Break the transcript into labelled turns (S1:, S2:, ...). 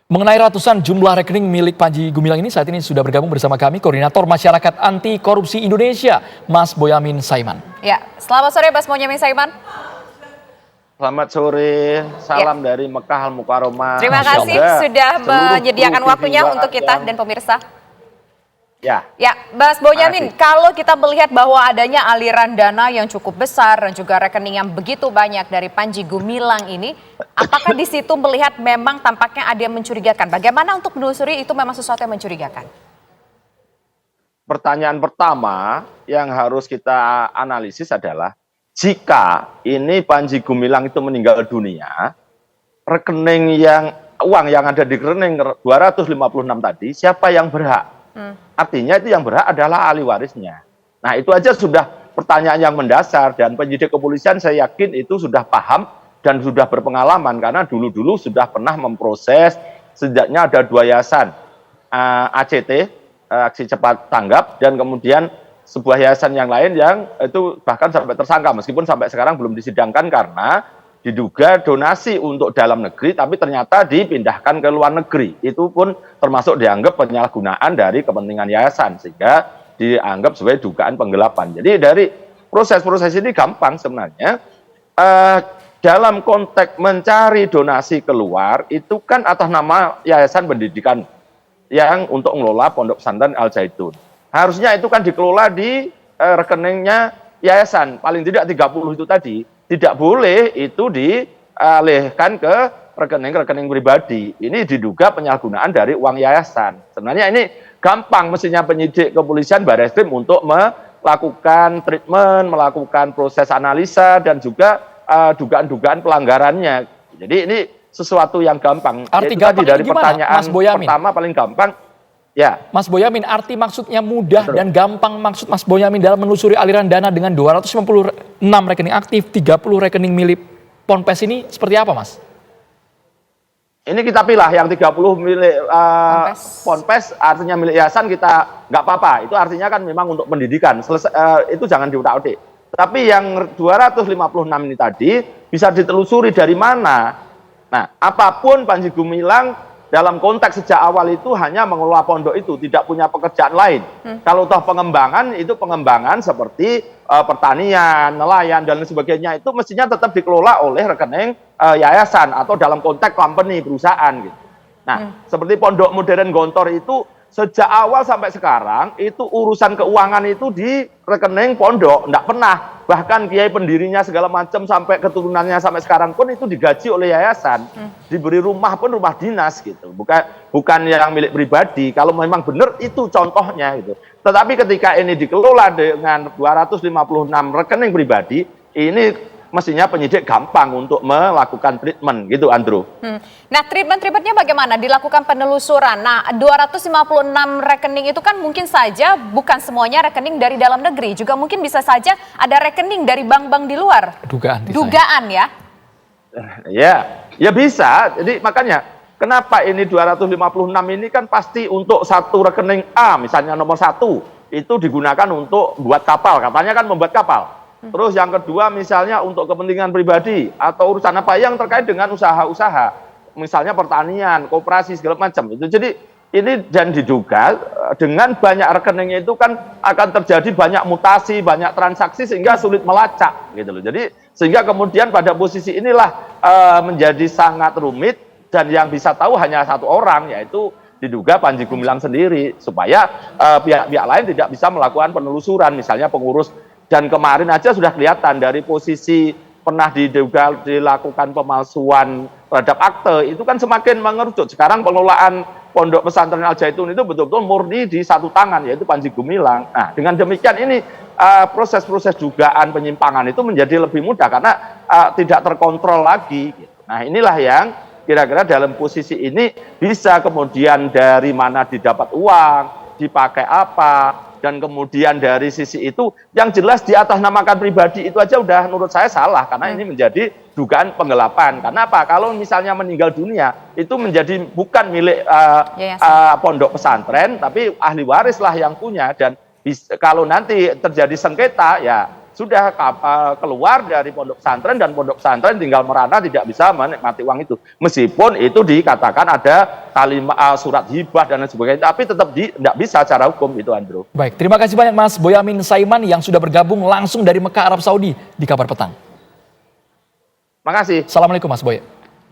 S1: Mengenai ratusan jumlah rekening milik Panji Gumilang ini, saat ini sudah bergabung bersama kami Koordinator Masyarakat Anti Korupsi Indonesia, Mas Boyamin Saiman.
S2: Ya, selamat sore Mas Boyamin Saiman.
S3: Selamat sore, salam dari Mekah Al-Mukarramah.
S2: Terima kasih sudah menyediakan waktunya untuk kita dan pemirsa. Ya, Mas Boyamin, kalau kita melihat bahwa adanya aliran dana yang cukup besar dan juga rekening yang begitu banyak dari Panji Gumilang ini, apakah di situ melihat memang tampaknya ada yang mencurigakan? Bagaimana untuk menelusuri itu memang sesuatu yang mencurigakan?
S3: Pertanyaan pertama yang harus kita analisis adalah, jika ini Panji Gumilang itu meninggal dunia, uang yang ada di rekening 256 tadi, siapa yang berhak? Artinya itu yang berhak adalah ahli warisnya. Nah, itu aja sudah pertanyaan yang mendasar, dan penyidik kepolisian saya yakin itu sudah paham dan sudah berpengalaman, karena dulu-dulu sudah pernah memproses. Setidaknya ada 2 yayasan, ACT, Aksi Cepat Tanggap, dan kemudian sebuah yayasan yang lain yang itu bahkan sampai tersangka, meskipun sampai sekarang belum disidangkan karena diduga donasi untuk dalam negeri, tapi ternyata dipindahkan ke luar negeri. Itu pun termasuk dianggap penyalahgunaan dari kepentingan yayasan, sehingga dianggap sebagai dugaan penggelapan. Jadi dari proses-proses ini gampang sebenarnya. Dalam konteks mencari donasi keluar, itu kan atas nama Yayasan Pendidikan yang untuk mengelola Pondok Pesantren Al Zaitun. Harusnya itu kan dikelola di rekeningnya yayasan, paling tidak 30 itu tadi. Tidak boleh itu dialihkan ke rekening-rekening pribadi. Ini diduga penyalahgunaan dari uang yayasan. Sebenarnya ini gampang mestinya penyidik kepolisian Barreskrim untuk melakukan treatment, melakukan proses analisa, dan juga dugaan-dugaan pelanggarannya. Jadi ini sesuatu yang gampang.
S1: Arti gampang
S3: dari
S1: gimana,
S3: pertanyaan
S1: Mas Boyamin?
S3: Pertama paling gampang. Ya,
S1: Mas Boyamin, arti maksudnya mudah dan gampang, maksud Mas Boyamin dalam menelusuri aliran dana dengan 256 rekening aktif, 30 rekening milik Ponpes ini seperti apa, Mas?
S3: ini kita pilih yang 30 milik Ponpes, artinya milik yayasan, kita nggak apa-apa. Itu artinya kan memang untuk pendidikan. Itu jangan diutak-utik. Tapi yang 256 ini tadi bisa ditelusuri dari mana. Nah, apapun Panji Gumilang dalam konteks sejak awal itu hanya mengelola pondok itu, tidak punya pekerjaan lain. Kalau toh pengembangan, itu pengembangan seperti pertanian, nelayan, dan sebagainya, itu mestinya tetap dikelola oleh rekening yayasan atau dalam konteks company, perusahaan gitu. Nah, seperti Pondok Modern Gontor itu sejak awal sampai sekarang itu urusan keuangan itu di rekening pondok, enggak pernah. Bahkan kiai pendirinya segala macam sampai keturunannya sampai sekarang pun itu digaji oleh yayasan. Diberi rumah pun rumah dinas gitu. Bukan yang milik pribadi. Kalau memang benar itu contohnya gitu. Tetapi ketika ini dikelola dengan 256 rekening pribadi, ini mestinya penyidik gampang untuk melakukan treatment gitu, Andrew.
S2: Nah, treatmentnya bagaimana? Dilakukan penelusuran. Nah, 256 rekening itu kan mungkin saja bukan semuanya rekening dari dalam negeri, juga mungkin bisa saja ada rekening dari bank-bank di luar. Dugaan ya? Ya bisa. Jadi makanya kenapa ini 256 ini kan pasti untuk satu rekening A, misalnya nomor 1, itu digunakan untuk buat kapal, katanya kan membuat kapal. Terus yang kedua misalnya untuk kepentingan pribadi atau urusan apa yang terkait dengan usaha-usaha, misalnya pertanian, koperasi segala macam itu. Jadi ini dan diduga dengan banyak rekeningnya itu kan akan terjadi banyak mutasi, banyak transaksi sehingga sulit melacak gitu loh. Jadi sehingga kemudian pada posisi inilah menjadi sangat rumit, dan yang bisa tahu hanya satu orang, yaitu diduga Panji Gumilang sendiri, supaya pihak-pihak lain tidak bisa melakukan penelusuran, misalnya pengurus. Dan kemarin aja sudah kelihatan dari posisi pernah diduga dilakukan pemalsuan terhadap akte, itu kan semakin mengerucut. Sekarang pengelolaan Pondok Pesantren Al Zaitun itu betul-betul murni di satu tangan, yaitu Panji Gumilang. Nah, dengan demikian ini proses-proses dugaan penyimpangan itu menjadi lebih mudah karena tidak terkontrol lagi. Nah, inilah yang kira-kira dalam posisi ini bisa kemudian dari mana didapat uang, dipakai apa, dan kemudian dari sisi itu yang jelas diatasnamakan pribadi itu aja udah menurut saya salah, karena ini menjadi dugaan penggelapan. Karena apa? Kalau misalnya meninggal dunia itu menjadi bukan milik pondok pesantren, tapi ahli waris lah yang punya, dan kalau nanti terjadi sengketa ya
S3: sudah keluar dari pondok pesantren dan pondok pesantren tinggal merana tidak bisa menikmati uang itu. Meskipun itu dikatakan ada kalimat surat hibah dan lain sebagainya, tapi tetap tidak bisa secara hukum itu, Andrew.
S1: Baik, terima kasih banyak Mas Boyamin Saiman yang sudah bergabung langsung dari Mekah, Arab Saudi di Kabar Petang.
S3: Makasih.
S1: Assalamualaikum Mas Boy.